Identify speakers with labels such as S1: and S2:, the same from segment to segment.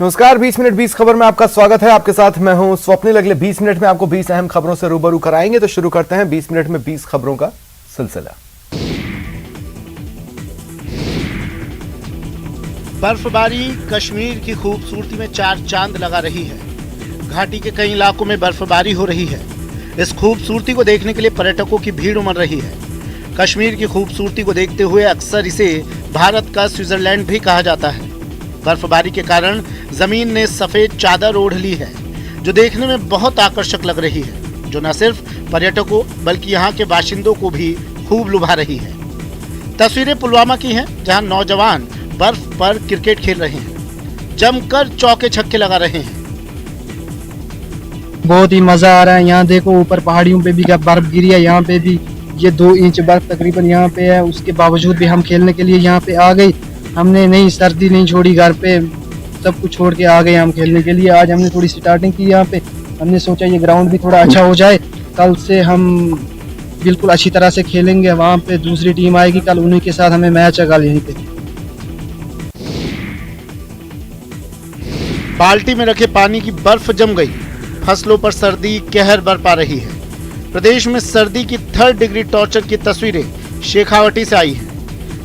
S1: नमस्कार, 20 मिनट 20 खबर में आपका स्वागत है। आपके साथ मैं हूं स्वप्निल। अगले 20 मिनट में आपको 20 अहम खबरों से रूबरू कराएंगे। तो शुरू करते हैं 20 मिनट में 20 खबरों का सिलसिला।
S2: बर्फबारी कश्मीर की खूबसूरती में चार चांद लगा रही है। घाटी के कई इलाकों में बर्फबारी हो रही है। इस खूबसूरती को देखने के लिए पर्यटकों की भीड़ उमड़ रही है। कश्मीर की खूबसूरती को देखते हुए अक्सर इसे भारत का स्विट्जरलैंड भी कहा जाता है। बर्फबारी के कारण जमीन ने सफेद चादर ओढ़ ली है, जो देखने में बहुत आकर्षक लग रही है, जो न सिर्फ पर्यटकों बल्कि यहाँ के बाशिंदों को भी खूब लुभा रही है। तस्वीरें पुलवामा की हैं, जहाँ नौजवान बर्फ पर क्रिकेट खेल रहे हैं, जमकर चौके छक्के लगा रहे हैं।
S3: बहुत ही मजा आ रहा है। यहाँ देखो, ऊपर पहाड़ियों पे भी बर्फ गिरी है। यहाँ पे भी ये 2 इंच बर्फ तकरीबन यहाँ पे है। उसके बावजूद भी हम खेलने के लिए यहाँ पे आ गए। हमने नहीं सर्दी नहीं छोड़ी, घर पे सब कुछ छोड़ के आ गए हम खेलने के लिए। आज हमने थोड़ी स्टार्टिंग की यहाँ पे। हमने सोचा ये ग्राउंड भी थोड़ा अच्छा हो जाए, कल से हम बिल्कुल अच्छी तरह से खेलेंगे। वहाँ पे दूसरी टीम आएगी, कल उन्हीं के साथ हमें मैच है कल यहीं पे।
S2: बाल्टी में रखे पानी की बर्फ जम गई। फसलों पर सर्दी कहर बरपा रही है। प्रदेश में सर्दी की 3rd डिग्री टॉर्चर की तस्वीरें शेखावटी से आई हैं।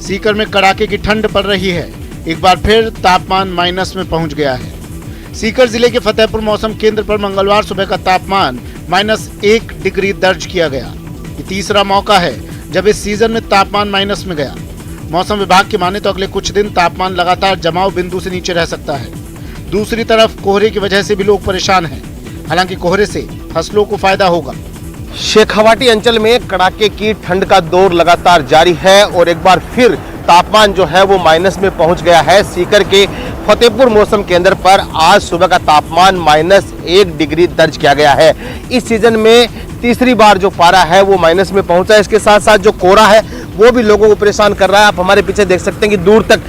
S2: सीकर में कड़ाके की ठंड पड़ रही है। एक बार फिर तापमान माइनस में पहुंच गया है। सीकर जिले के फतेहपुर मौसम केंद्र पर मंगलवार सुबह का तापमान -1 डिग्री दर्ज किया गया। ये तीसरा मौका है जब इस सीजन में तापमान माइनस में गया। मौसम विभाग की माने तो अगले कुछ दिन तापमान लगातार जमाव बिंदु से नीचे रह सकता है। दूसरी तरफ कोहरे की वजह से भी लोग परेशान हैं। हालांकि कोहरे से फसलों को फायदा होगा।
S4: शेखावाटी अंचल में कड़ाके की ठंड का दौर लगातार जारी है और एक बार फिर तापमान जो है वो माइनस में पहुंच गया है। सीकर के फतेहपुर मौसम केंद्र पर आज सुबह का तापमान -1 डिग्री दर्ज किया गया है। इस सीजन में तीसरी बार जो पारा है वो माइनस में पहुंचा है। इसके साथ साथ जो कोहरा है वो भी लोगों को परेशान कर रहा है। आप हमारे पीछे देख सकते हैं कि दूर तक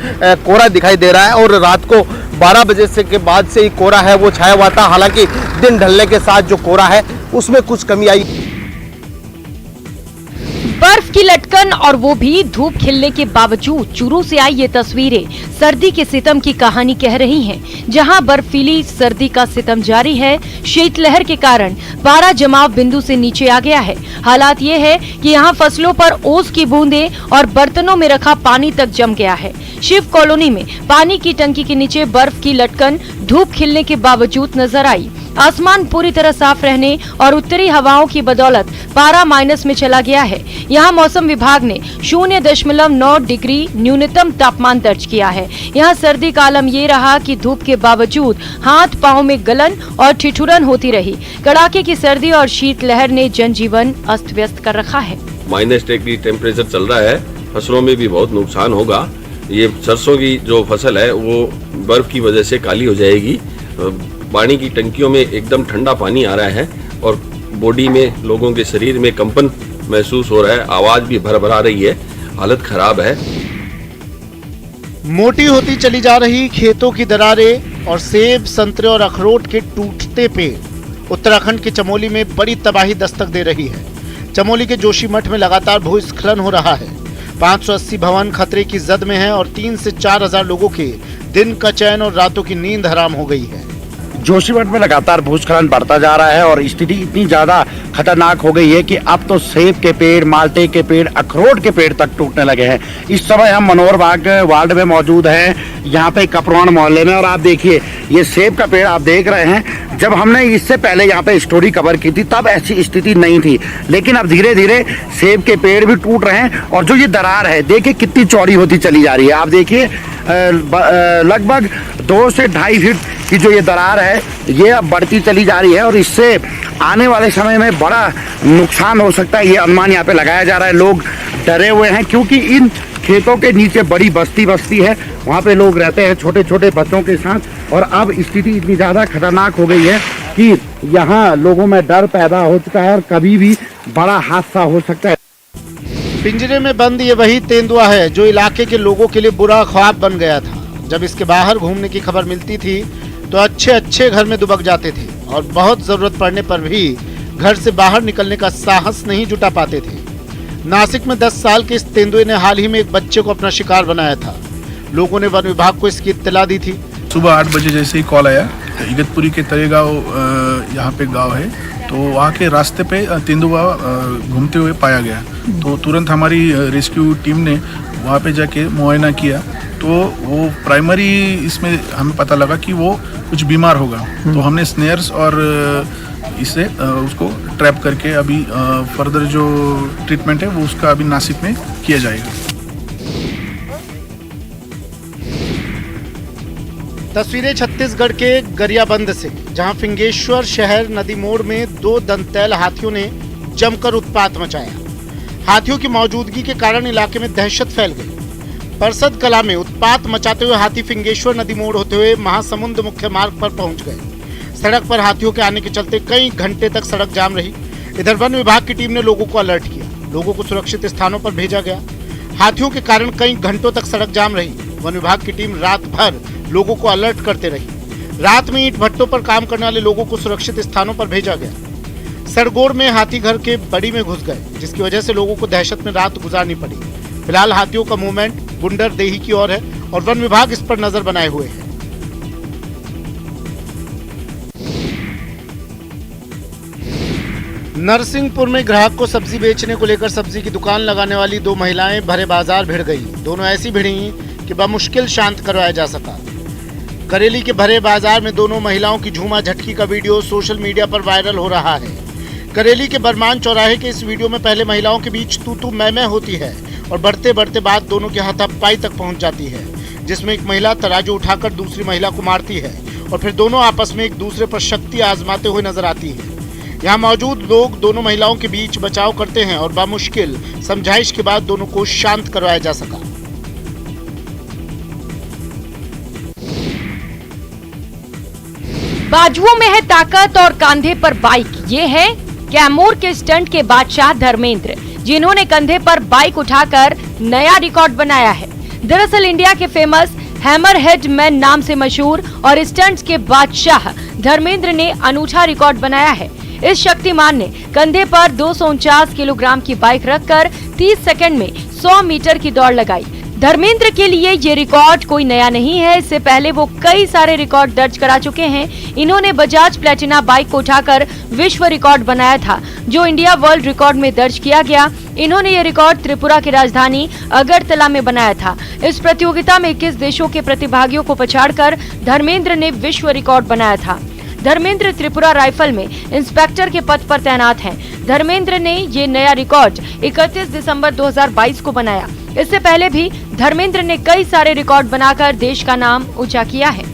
S4: कोहरा दिखाई दे रहा है और रात को 12 बजे से के बाद से ही कोहरा है वो छाया हुआ था। हालांकि दिन ढलने के साथ जो कोहरा है उसमें कुछ कमी आई।
S5: बर्फ की लटकन और वो भी धूप खिलने के बावजूद चूरू से आई ये तस्वीरें सर्दी के सितम की कहानी कह रही हैं। जहां बर्फीली सर्दी का सितम जारी है, शीतलहर के कारण पारा जमाव बिंदु से नीचे आ गया है। हालात ये है कि यहां फसलों पर ओस की बूंदें और बर्तनों में रखा पानी तक जम गया है। शिव कॉलोनी में पानी की टंकी के नीचे बर्फ की लटकन धूप खिलने के बावजूद नजर आई। आसमान पूरी तरह साफ रहने और उत्तरी हवाओं की बदौलत पारा माइनस में चला गया है। यहाँ मौसम विभाग ने 0.9 डिग्री न्यूनतम तापमान दर्ज किया है। यहाँ सर्दी का आलम ये रहा कि धूप के बावजूद हाथ पाँव में गलन और ठिठुरन होती रही। कड़ाके की सर्दी और शीतलहर ने जनजीवन अस्त व्यस्त कर रखा है।
S6: -1 डिग्री टेम्परेचर चल रहा है। फसलों में भी बहुत नुकसान होगा। ये सरसों की जो फसल है वो बर्फ की वजह से काली हो जाएगी। पानी की टंकियों में एकदम ठंडा पानी आ रहा है और बॉडी में, लोगों के शरीर में कंपन महसूस हो रहा है। आवाज भी भरभरा रही है। हालत खराब है।
S2: मोटी होती चली जा रही खेतों की दरारें और सेब, संतरे और अखरोट के टूटते पेड़ उत्तराखंड के चमोली में बड़ी तबाही दस्तक दे रही है। चमोली के जोशीमठ में लगातार भूस्खलन हो रहा है। 580 भवन खतरे की जद में है और 3 से 4 हजार लोगों के दिन का चैन और रातों की नींद हराम हो गई है।
S7: जोशीमठ में लगातार भूस्खलन बढ़ता जा रहा है और स्थिति इतनी ज्यादा खतरनाक हो गई है कि अब तो सेब के पेड़, माल्टे के पेड़, अखरोट के पेड़ तक टूटने लगे हैं। इस समय हम मनोहर बाग वार्ड में मौजूद हैं, यहाँ पे कपरवान मोहल्ले में, और आप देखिए ये सेब का पेड़ आप देख रहे हैं। जब हमने इससे पहले यहाँ पे स्टोरी कवर की थी तब ऐसी स्थिति नहीं थी, लेकिन अब धीरे धीरे सेब के पेड़ भी टूट रहे हैं और जो ये दरार है देखिए कितनी चौड़ी होती चली जा रही है। आप देखिए लगभग 2 से 2.5 फीट की जो ये दरार है ये अब बढ़ती चली जा रही है और इससे आने वाले समय में बड़ा नुकसान हो सकता है, ये अनुमान यहाँ पे लगाया जा रहा है। लोग डरे हुए हैं क्योंकि इन खेतों के नीचे बड़ी बस्ती है, वहाँ पे लोग रहते हैं छोटे छोटे बच्चों के साथ और अब स्थिति इतनी ज़्यादा खतरनाक हो गई है कि यहाँ लोगों में डर पैदा हो चुका है और कभी भी बड़ा हादसा हो सकता है।
S2: पिंजरे में बंद ये वही तेंदुआ है जो इलाके के लोगों के लिए बुरा ख्वाब बन गया था। जब इसके बाहर घूमने की खबर मिलती थी तो अच्छे घर में दुबक जाते थे और बहुत जरूरत पड़ने पर भी घर से बाहर निकलने का साहस नहीं जुटा पाते थे। नासिक में 10 साल के इस तेंदुए ने हाल ही में एक बच्चे को अपना शिकार बनाया था। लोगों ने वन विभाग को इसकी इत्तला दी थी।
S8: सुबह 8 बजे जैसे ही कॉल आया, इगतपुरी के तरेगांव यहाँ पे गांव है, तो वहाँ के रास्ते पे तेंदुआ घूमते हुए पाया गया। तो तुरंत हमारी रेस्क्यू टीम ने वहाँ पे जाके मुआयना किया, तो वो प्राइमरी इसमें हमें पता लगा कि वो कुछ बीमार होगा। तो हमने स्नेयर्स और इससे उसको ट्रैप करके अभी फर्दर जो ट्रीटमेंट है वो उसका अभी नासिक में किया जाएगा।
S2: तस्वीरें छत्तीसगढ़ के गरियाबंद से, जहां फिंगेश्वर शहर नदी मोड़ में 2 दंतैल हाथियों ने जमकर उत्पात मचाया। हाथियों की मौजूदगी के कारण इलाके में दहशत फैल गई। परसद कला में उत्पात मचाते हुए हाथी फिंगेश्वर नदी मोड़ होते हुए महासमुंद मुख्य मार्ग पर पहुंच गए। सड़क पर हाथियों के आने के चलते कई घंटे तक सड़क जाम रही। इधर वन विभाग की टीम ने लोगों को अलर्ट किया, लोगों को सुरक्षित स्थानों पर भेजा गया। हाथियों के कारण कई घंटों तक सड़क जाम रही। वन विभाग की टीम रात भर लोगों को अलर्ट करते रही। रात में ईंट भट्टों पर काम करने वाले लोगों को सुरक्षित स्थानों पर भेजा गया। सरगोड़ में हाथी घर के बड़ी में घुस गए, जिसकी वजह से लोगों को दहशत में रात गुजारनी पड़ी। फिलहाल हाथियों का मूवमेंट गुंडर देही की ओर है और वन विभाग इस पर नजर बनाए हुए है। नरसिंहपुर में ग्राहक को सब्जी बेचने को लेकर सब्जी की दुकान लगाने वाली 2 महिलाएं भरे बाजार भिड़ गई। दोनों ऐसी भिड़ी कि बमुश्किल शांत करवाया जा सका। करेली के भरे बाजार में दोनों महिलाओं की झूमा झटकी का वीडियो सोशल मीडिया पर वायरल हो रहा है। करेली के बरमान चौराहे के इस वीडियो में पहले महिलाओं के बीच तू मैं होती है और बढ़ते बढ़ते बाद दोनों की हाथापाई तक पहुंच जाती है, जिसमें एक महिला तराजू उठाकर दूसरी महिला को मारती है और फिर दोनों आपस में एक दूसरे पर शक्ति आजमाते हुए नजर आती है। यहाँ मौजूद लोग दोनों महिलाओं के बीच बचाव करते हैं और बामुश्किल समझाइश के बाद दोनों को शांत करवाया जा सका।
S5: बाजुओं में है ताकत और कांधे पर बाइक। ये है कैमूर के स्टंट के बादशाह धर्मेंद्र, जिन्होंने कंधे पर बाइक उठाकर नया रिकॉर्ड बनाया है। दरअसल इंडिया के फेमस हैमरहेड मैन नाम से मशहूर और स्टंट्स के बादशाह धर्मेंद्र ने अनूठा रिकॉर्ड बनाया है। इस शक्तिमान ने कंधे पर 249 किलोग्राम की बाइक रखकर 30 सेकंड में 100 मीटर की दौड़ लगाई। धर्मेंद्र के लिए ये रिकॉर्ड कोई नया नहीं है, इससे पहले वो कई सारे रिकॉर्ड दर्ज करा चुके हैं। इन्होंने बजाज प्लेटिना बाइक को उठाकर विश्व रिकॉर्ड बनाया था, जो इंडिया वर्ल्ड रिकॉर्ड में दर्ज किया गया। इन्होंने ये रिकॉर्ड त्रिपुरा की राजधानी अगरतला में बनाया था। इस प्रतियोगिता में 21 देशों के प्रतिभागियों को पछाड़कर धर्मेंद्र ने विश्व रिकॉर्ड बनाया था। धर्मेंद्र त्रिपुरा राइफल में इंस्पेक्टर के पद पर तैनात हैं। धर्मेंद्र ने ये नया रिकॉर्ड 31 दिसंबर 2022 को बनाया। इससे पहले भी धर्मेंद्र ने कई सारे रिकॉर्ड बनाकर देश का नाम ऊंचा किया है।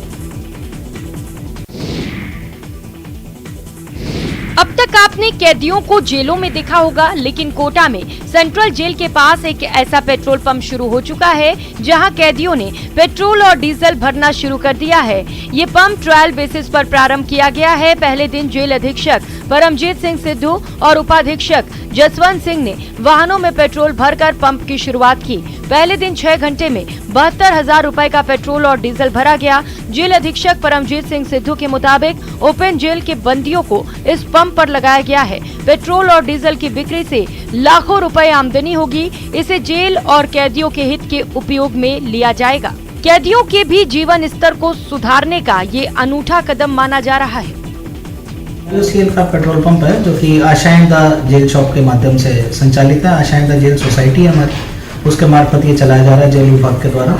S5: अब तक आपने कैदियों को जेलों में देखा होगा, लेकिन कोटा में सेंट्रल जेल के पास एक ऐसा पेट्रोल पंप शुरू हो चुका है, जहां कैदियों ने पेट्रोल और डीजल भरना शुरू कर दिया है। ये पंप ट्रायल बेसिस पर प्रारंभ किया गया है। पहले दिन जेल अधीक्षक परमजीत सिंह सिद्धू और उपाधीक्षक जसवंत सिंह ने वाहनों में पेट्रोल भरकर पंप की शुरुआत की। पहले दिन 6 घंटे में 72,000 रुपए का पेट्रोल और डीजल भरा गया। जेल अधीक्षक परमजीत सिंह सिद्धू के मुताबिक ओपन जेल के बंदियों को इस पंप पर लगाया गया है। पेट्रोल और डीजल की बिक्री से लाखों रुपए आमदनी होगी। इसे जेल और कैदियों के हित के उपयोग में लिया जाएगा। कैदियों के भी जीवन स्तर को सुधारने का ये अनूठा कदम माना जा रहा है।
S9: सेल का पेट्रोल पंप है, जो कि आशाइंदा जेल शॉप के माध्यम से संचालित है। आशाइंदा जेल सोसाइटी है हमारी, उसके मार्फत ये चलाया जा रहा है जेल विभाग के द्वारा।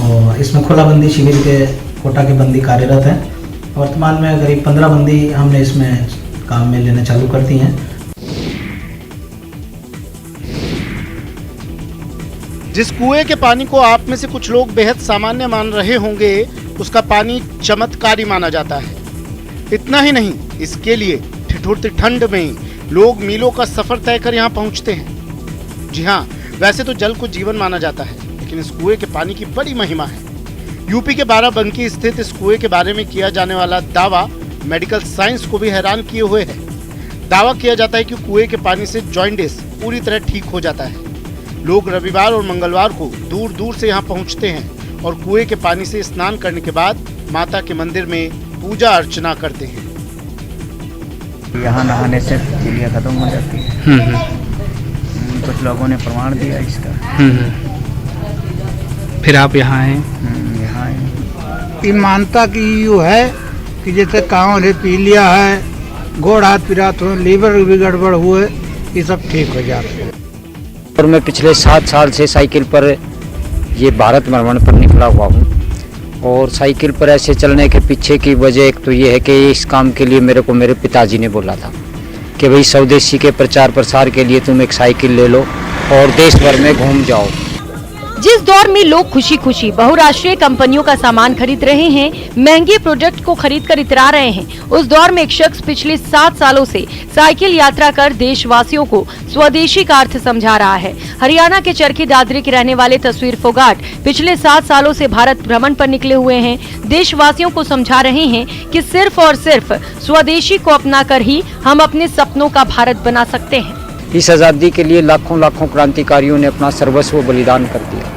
S9: और इसमें खुलाबंदी शिविर के कोटा के बंदी कार्यरत हैं। वर्तमान में करीब 15 बंदी हमने इसमें काम में लेने चालू कर दी हैं।
S2: जिस कुएं के पानी को आप में से कुछ लोग बेहद सामान्य मान रहे होंगे, उसका पानी चमत्कारी माना जाता है। इतना ही नहीं, इसके लिए ठिठुरती ठंड में लोग मीलों का सफर तय कर यहाँ पहुँचते हैं। जी हाँ, वैसे तो जल को जीवन माना जाता है, लेकिन इस कुएं के पानी की बड़ी महिमा है। यूपी के बाराबंकी स्थित इस कुएं के बारे में किया जाने वाला दावा मेडिकल साइंस को भी हैरान किए हुए है। दावा किया जाता है कि कुएं के पानी से जॉइंडिस पूरी तरह ठीक हो जाता है। लोग रविवार और मंगलवार को दूर दूर से यहाँ पहुँचते हैं और कुएं के पानी से स्नान करने के बाद माता के मंदिर में पूजा अर्चना करते हैं।
S10: यहाँ नहाने से पीलिया खत्म हो जाती है। कुछ लोगों ने प्रमाण दिया इसका।
S3: फिर आप यहाँ आए?
S10: यहाँ आए।
S11: की मानता की यू है कि जैसे कांव ने पी लिया है, गोड़ हाथ पिरात हुए, लीवर भी गड़बड़ हुए, ये सब ठीक हो जाते हैं।
S12: और मैं पिछले 7 साल से साइकिल पर ये भारत भ्रमण पर निकला हुआ हूँ। और साइकिल पर ऐसे चलने के पीछे की वजह एक तो ये है कि इस काम के लिए मेरे को मेरे पिताजी ने बोला था कि भाई स्वदेशी के प्रचार प्रसार के लिए तुम एक साइकिल ले लो और देश भर में घूम जाओ।
S5: जिस दौर में लोग खुशी खुशी बहुराष्ट्रीय कंपनियों का सामान खरीद रहे हैं, महंगे प्रोडक्ट को खरीद कर इतरा रहे हैं, उस दौर में एक शख्स पिछले 7 सालों से साइकिल यात्रा कर देशवासियों को स्वदेशी का अर्थ समझा रहा है। हरियाणा के चरखी दादरी के रहने वाले तस्वीर फोगाट पिछले 7 सालों से भारत भ्रमण पर निकले हुए हैं। देशवासियों को समझा रहे हैं कि सिर्फ और सिर्फ स्वदेशी को अपना कर ही हम अपने सपनों का भारत बना सकते हैं।
S12: इस आज़ादी के लिए लाखों लाखों क्रांतिकारियों ने अपना सर्वस्व बलिदान कर दिया,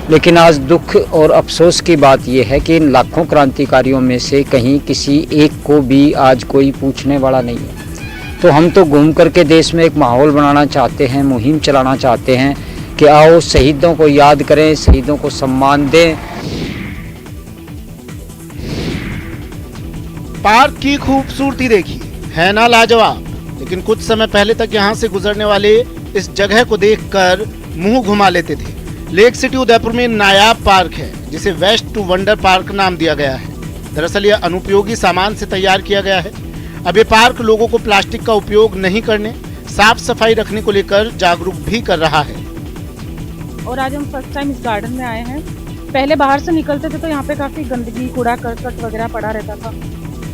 S12: लेकिन आज दुख और अफसोस की बात यह है कि इन लाखों क्रांतिकारियों में से कहीं किसी एक को भी आज कोई पूछने वाला नहीं है। तो हम तो घूम करके देश में एक माहौल बनाना चाहते हैं, मुहिम चलाना चाहते हैं कि आओ शहीदों को याद करें, शहीदों को सम्मान दें।
S2: पार्क की खूबसूरती देखिए, है ना लाजवाब। लेकिन कुछ समय पहले तक यहाँ से गुजरने वाले इस जगह को देखकर मुंह घुमा लेते थे। लेक सिटी उदयपुर में नायाब पार्क है जिसे वेस्ट टू वंडर पार्क नाम दिया गया है। दरअसल यह अनुपयोगी सामान से तैयार किया गया है। अब ये पार्क लोगों को प्लास्टिक का उपयोग नहीं करने, साफ सफाई रखने को लेकर जागरूक भी कर रहा है।
S13: और आज हम फर्स्ट टाइम इस गार्डन में आए हैं। पहले बाहर से निकलते थे तो यहाँ पे काफी गंदगी, कूड़ा करकट वगैरह पड़ा रहता था।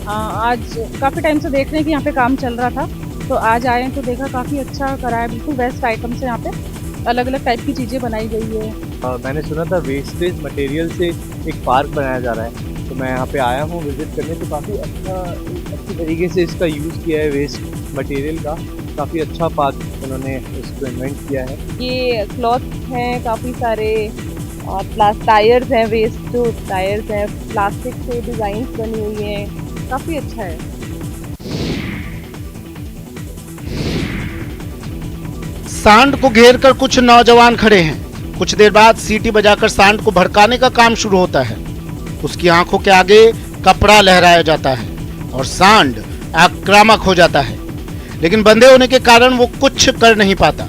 S13: आज काफी टाइम से देख रहे हैं कि यहाँ पे काम चल रहा था, तो आज आए हैं तो देखा काफी अच्छा करा है। बिल्कुल बेस्ट आइटम से यहाँ पे अलग अलग टाइप की चीजें बनाई गई है।
S14: मैंने सुना था वेस्टेज मटेरियल से एक पार्क बनाया जा रहा है, तो मैं यहाँ पे आया हूँ विजिट करने। तो काफ़ी अच्छी तरीके से इसका यूज़ किया है वेस्ट मटेरियल का। काफ़ी अच्छा पार्क उन्होंने इसको इन्वेंट किया है।
S13: ये क्लॉथ हैं काफ़ी सारे, और टायर्स हैं, वेस्ट जो टायर्स हैं प्लास्टिक से डिज़ाइन बनी हुई हैं, काफ़ी अच्छा है।
S2: सांड को घेर कर कुछ नौजवान खड़े हैं। कुछ देर बाद सीटी बजाकर सांड को भड़काने का काम शुरू होता है। उसकी आंखों के आगे कपड़ा लहराया जाता है और सांड आक्रामक हो जाता है, लेकिन बंधे होने के कारण वो कुछ कर नहीं पाता।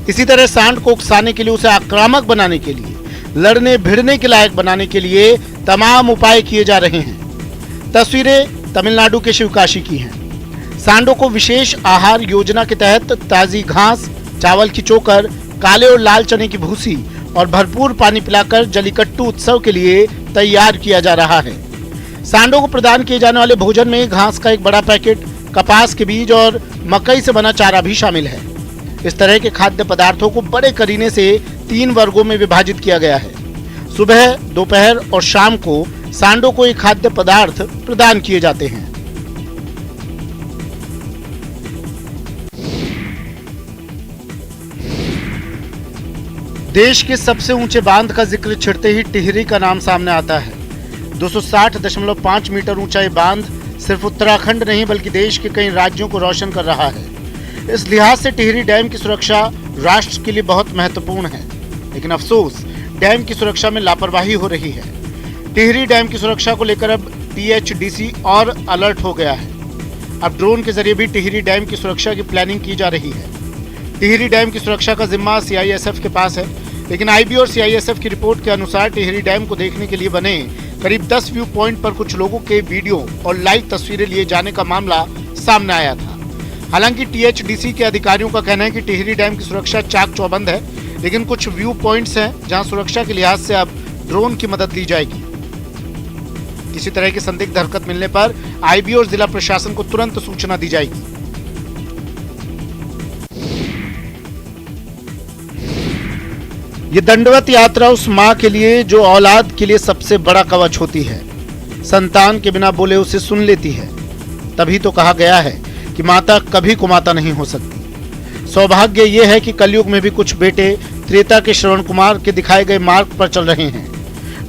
S2: इसी तरह सांड को उकसाने के लिए, उसे आक्रामक बनाने के लिए, लड़ने भिड़ने के लायक बनाने के लिए तमाम उपाय किए जा रहे हैं। तस्वीरें तमिलनाडु के शिवकाशी की हैं। सांडों को विशेष आहार योजना के तहत ताजी घास, चावल की चोकर, काले और लाल चने की भूसी और भरपूर पानी पिलाकर जलीकट्टू उत्सव के लिए तैयार किया जा रहा है। सांडों को प्रदान किए जाने वाले भोजन में घास का एक बड़ा पैकेट, कपास के बीज और मकई से बना चारा भी शामिल है। इस तरह के खाद्य पदार्थों को बड़े करीने से 3 वर्गों में विभाजित किया गया है। सुबह, दोपहर और शाम को सांडों को ये खाद्य पदार्थ प्रदान किए जाते हैं। देश के सबसे ऊंचे बांध का जिक्र छिड़ते ही टिहरी का नाम सामने आता है। 260.5 मीटर ऊंचा ये बांध सिर्फ उत्तराखंड नहीं बल्कि देश के कई राज्यों को रोशन कर रहा है। इस लिहाज से टिहरी डैम की सुरक्षा राष्ट्र के लिए बहुत महत्वपूर्ण है, लेकिन अफसोस डैम की सुरक्षा में लापरवाही हो रही है। टिहरी डैम की सुरक्षा को लेकर अब THDC और अलर्ट हो गया है। अब ड्रोन के जरिए भी टिहरी डैम की सुरक्षा की प्लानिंग की जा रही है। टिहरी डैम की सुरक्षा का जिम्मा CISF के पास है, लेकिन IB और CISF की रिपोर्ट के अनुसार टिहरी डैम को देखने के लिए बने करीब 10 व्यू पॉइंट पर कुछ लोगों के वीडियो और लाइव तस्वीरें लिए जाने का मामला सामने आया था। हालांकि THDC के अधिकारियों का कहना है कि टिहरी डैम की सुरक्षा चाक चौबंद है, लेकिन कुछ व्यू पॉइंट्स हैं जहां सुरक्षा के लिहाज से अब ड्रोन की मदद ली जाएगी। किसी तरह की संदिग्ध हरकत मिलने पर IB और जिला प्रशासन को तुरंत सूचना दी जाएगी। ये दंडवत यात्रा उस माँ के लिए जो औलाद के लिए सबसे बड़ा कवच होती है। संतान के बिना बोले उसे सुन लेती है। तभी तो कहा गया है कि माता कभी कुमाता नहीं हो सकती। सौभाग्य ये है कि कलयुग में भी कुछ बेटे त्रेता के श्रवण कुमार के दिखाए गए मार्ग पर चल रहे हैं,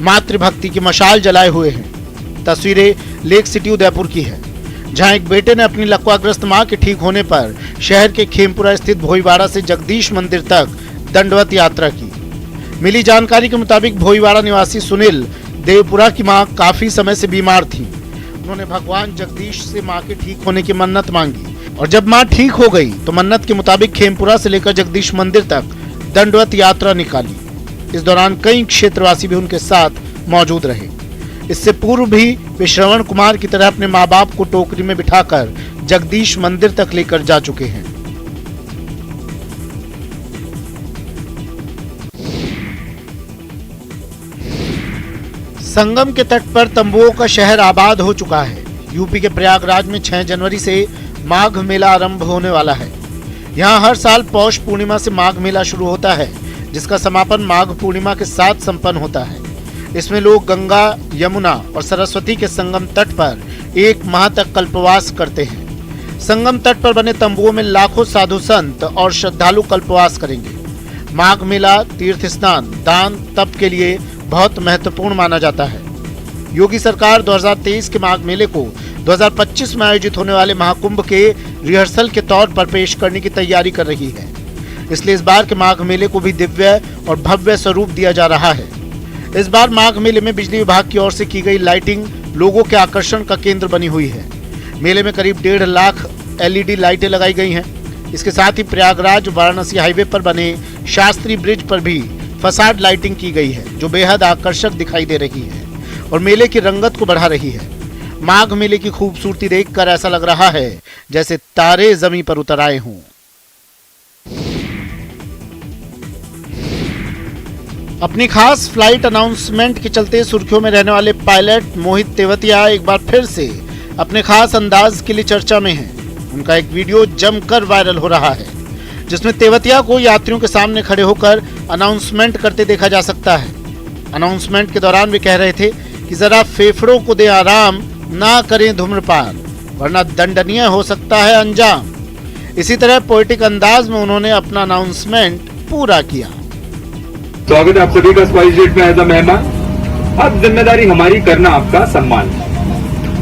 S2: मातृभक्ति की मशाल जलाए हुए हैं। तस्वीरें लेक सिटी उदयपुर की है, जहां एक बेटे ने अपनी लकवाग्रस्त मां के ठीक होने पर शहर के खेमपुरा स्थित भोईवाड़ा से जगदीश मंदिर तक दंडवत यात्रा की। मिली जानकारी के मुताबिक भोईवाड़ा निवासी सुनील देवपुरा की मां काफी समय से बीमार थी। उन्होंने भगवान जगदीश से मां के ठीक होने की मन्नत मांगी और जब मां ठीक हो गई तो मन्नत के मुताबिक खेमपुरा से लेकर जगदीश मंदिर तक दंडवत यात्रा निकाली। इस दौरान कई क्षेत्रवासी भी उनके साथ मौजूद रहे। इससे पूर्व भी वे श्रवण कुमार की तरह अपने माँ बाप को टोकरी में बिठाकर जगदीश मंदिर तक लेकर जा चुके हैं। संगम के तट पर तंबुओं का शहर आबाद हो चुका है। यूपी के प्रयागराज में 6 जनवरी से माघ मेला आरंभ होने वाला है। यहाँ हर साल पौष पूर्णिमा से माघ मेला शुरू होता है, जिसका समापन माघ पूर्णिमा के साथ संपन्न होता है। इसमें लोग गंगा, यमुना और सरस्वती के संगम तट पर 1 माह तक कल्पवास करते हैं। संगम तट पर बने तंबुओं में लाखों साधु संत और श्रद्धालु कल्पवास करेंगे। माघ मेला तीर्थ स्नान, दान, तप के लिए बहुत महत्वपूर्ण माना जाता है। योगी सरकार 2023 के माघ मेले को 2025 में आयोजित होने वाले महाकुंभ के रिहर्सल के तौर पर पेश करने की तैयारी कर रही है। इसलिए इस बार के माघ मेले को भी दिव्य और भव्य स्वरूप दिया जा रहा है। इस बार माघ मेले में बिजली विभाग की ओर से की गई लाइटिंग लोगों के आकर्षण का केंद्र बनी हुई है। मेले में करीब 1.5 लाख LED लाइटें लगाई गई हैं। इसके साथ ही प्रयागराज वाराणसी हाईवे पर बने शास्त्री ब्रिज पर भी फसाड लाइटिंग की गई है, जो बेहद आकर्षक दिखाई दे रही है और मेले की रंगत को बढ़ा रही है। माघ मेले की खूबसूरती देखकर ऐसा लग रहा है जैसे तारे जमीन पर उतर आए हों। अपनी खास फ्लाइट अनाउंसमेंट के चलते सुर्खियों में रहने वाले पायलट मोहित तेवतिया एक बार फिर से अपने खास अंदाज के लिए चर्चा में हैं। उनका एक वीडियो जमकर वायरल हो रहा है, जिसमें तेवतिया को यात्रियों के सामने खड़े होकर अनाउंसमेंट करते देखा जा सकता है। अनाउंसमेंट के दौरान वे कह रहे थे कि जरा फेफड़ों को दे आराम, ना करें धूम्रपान, वरना दंडनीय हो सकता है अंजाम। इसी तरह पोएटिक अंदाज में उन्होंने अपना अनाउंसमेंट पूरा किया।
S15: स्वागत है आप सभी का स्पाइस जेट में एज अ मेहमान। अब जिम्मेदारी हमारी करना आपका सम्मान।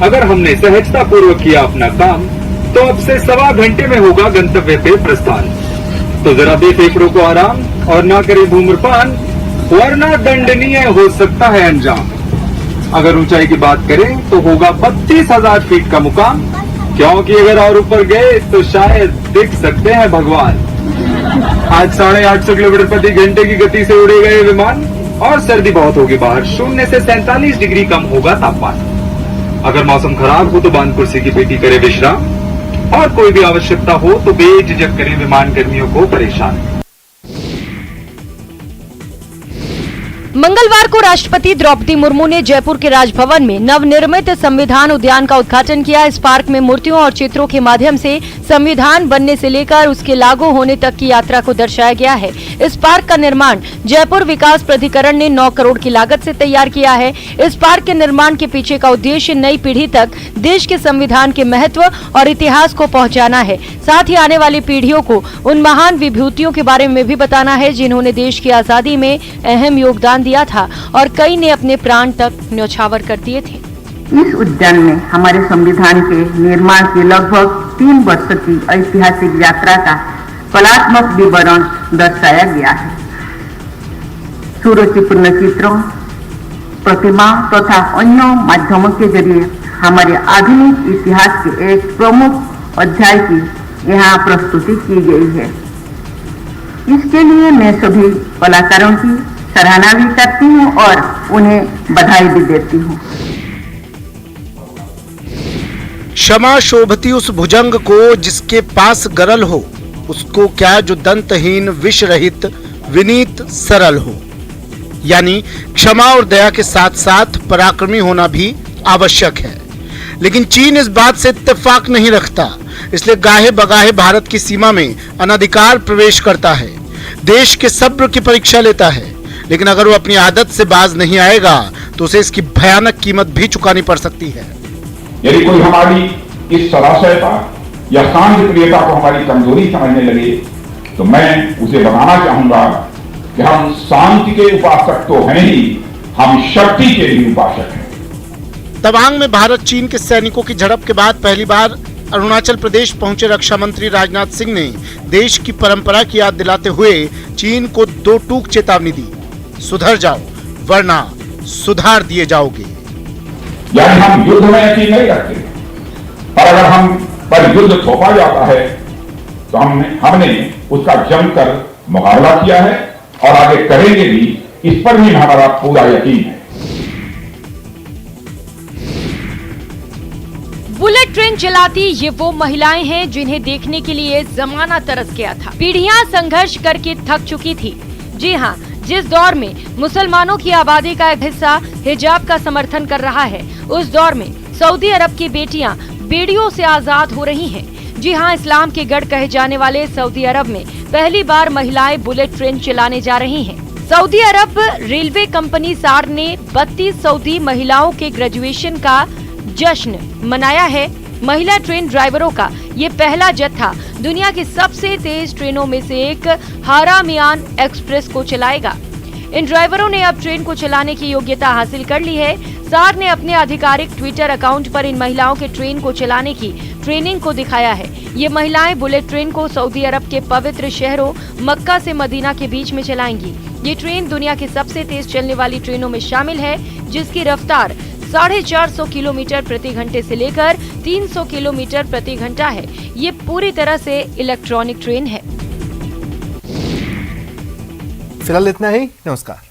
S15: अगर हमने सहजता पूर्वक किया अपना काम तो अब से 1.25 घंटे में होगा गंतव्य पे प्रस्थान। तो जरा दे फेफड़ों को आराम और ना करे धूम्रपान, वरना दंडनीय हो सकता है अंजाम। अगर ऊंचाई की बात करें तो होगा 32,000 फीट का मुकाम, क्योंकि अगर और ऊपर गए तो शायद दिख सकते हैं भगवान। आज 850 किलोमीटर प्रति घंटे की गति से उड़ेगा ये विमान और सर्दी बहुत होगी बाहर। 0 से 47 डिग्री कम होगा तापमान। अगर मौसम खराब हो तो बांध कुर्सी की पेटी करे विश्राम, और कोई भी आवश्यकता हो तो बेझिझक करें विमान कर्मियों को परेशान।
S5: मंगलवार को राष्ट्रपति द्रौपदी मुर्मू ने जयपुर के राजभवन में नवनिर्मित संविधान उद्यान का उद्घाटन किया। इस पार्क में मूर्तियों और चित्रों के माध्यम से संविधान बनने से लेकर उसके लागू होने तक की यात्रा को दर्शाया गया है। इस पार्क का निर्माण जयपुर विकास प्राधिकरण ने 9 करोड़ की लागत से तैयार किया है। इस पार्क के निर्माण के पीछे का उद्देश्य नई पीढ़ी तक देश के संविधान के महत्व और इतिहास को पहुँचाना है। साथ ही आने वाली पीढ़ियों को उन महान विभूतियों के बारे में भी बताना है जिन्होंने देश की आजादी में अहम योगदान दिया था और कई ने अपने प्राण तक न्यौछावर कर दिए थे।
S16: इस उद्यान में हमारे संविधान के निर्माण की लगभग 3 वर्ष की ऐतिहासिक यात्रा का कलात्मक विवरण दर्शाया गया है। सुरुचिपूर्ण चित्रों, प्रतिमा तथा अन्य माध्यमों के जरिए हमारे आधुनिक इतिहास के एक प्रमुख अध्याय की यहाँ प्रस्तुति की गई है। इसके लिए मैं सभी कलाकारों की सराहना भी करती हूँ और उन्हें बधाई भी देती हूँ।
S2: क्षमा शोभती उस भुजंग को जिसके पास गरल हो, उसको क्या जो दंतहीन विष रहित विनीत सरल हो। यानी क्षमा और दया के साथ साथ पराक्रमी होना भी आवश्यक है। लेकिन चीन इस बात से इत्तेफाक नहीं रखता, इसलिए गाहे बगाहे भारत की सीमा में अनधिकार प्रवेश करता है, देश के सब्र की परीक्षा लेता है। लेकिन अगर वो अपनी आदत से बाज नहीं आएगा तो उसे इसकी भयानक कीमत भी चुकानी पड़ सकती है।
S17: यदि कोई हमारी इस सदाशयता या शांति प्रियता को हमारी कमजोरी समझने लगे तो मैं उसे बताना चाहूंगा कि हम शांति के उपासक तो हैं ही, हम शक्ति के भी उपासक हैं।
S2: तवांग में भारत चीन के सैनिकों की झड़प के बाद पहली बार अरुणाचल प्रदेश पहुंचे रक्षा मंत्री राजनाथ सिंह ने देश की परंपरा की याद दिलाते हुए चीन को 2 टूक चेतावनी दी, सुधर जाओ वरना सुधार दिए जाओगे।
S17: यानी हम युद्ध में यकीन नहीं रखते, पर अगर हम पर युद्ध थोपा जाता है तो हमने उसका जमकर मुकाबला किया है और आगे करेंगे भी, इस पर भी हमारा पूरा यकीन है।
S5: बुलेट ट्रेन चलाती ये वो महिलाएं हैं जिन्हें देखने के लिए जमाना तरस गया था। पीढ़ियां संघर्ष करके थक चुकी थी। जी हाँ, जिस दौर में मुसलमानों की आबादी का एक हिस्सा हिजाब का समर्थन कर रहा है, उस दौर में सऊदी अरब की बेटियां बेड़ियों से आजाद हो रही हैं। जी हाँ, इस्लाम के गढ़ कहे जाने वाले सऊदी अरब में पहली बार महिलाएं बुलेट ट्रेन चलाने जा रही हैं। सऊदी अरब रेलवे कंपनी सार ने 32 सऊदी महिलाओं के ग्रेजुएशन का जश्न मनाया है। महिला ट्रेन ड्राइवरों का ये पहला जत्था दुनिया की सबसे तेज ट्रेनों में से एक हारामियान एक्सप्रेस को चलाएगा। इन ड्राइवरों ने अब ट्रेन को चलाने की योग्यता हासिल कर ली है। सार ने अपने आधिकारिक ट्विटर अकाउंट पर इन महिलाओं के ट्रेन को चलाने की ट्रेनिंग को दिखाया है। ये महिलाएं बुलेट ट्रेन को सऊदी अरब के पवित्र शहरों मक्का से मदीना के बीच में चलाएंगी। ये ट्रेन दुनिया की सबसे तेज चलने वाली ट्रेनों में शामिल है, जिसकी रफ्तार 450 किलोमीटर प्रति घंटे से लेकर 300 किलोमीटर प्रति घंटा है। ये पूरी तरह से इलेक्ट्रॉनिक ट्रेन है।
S1: फिलहाल इतना ही। नमस्कार।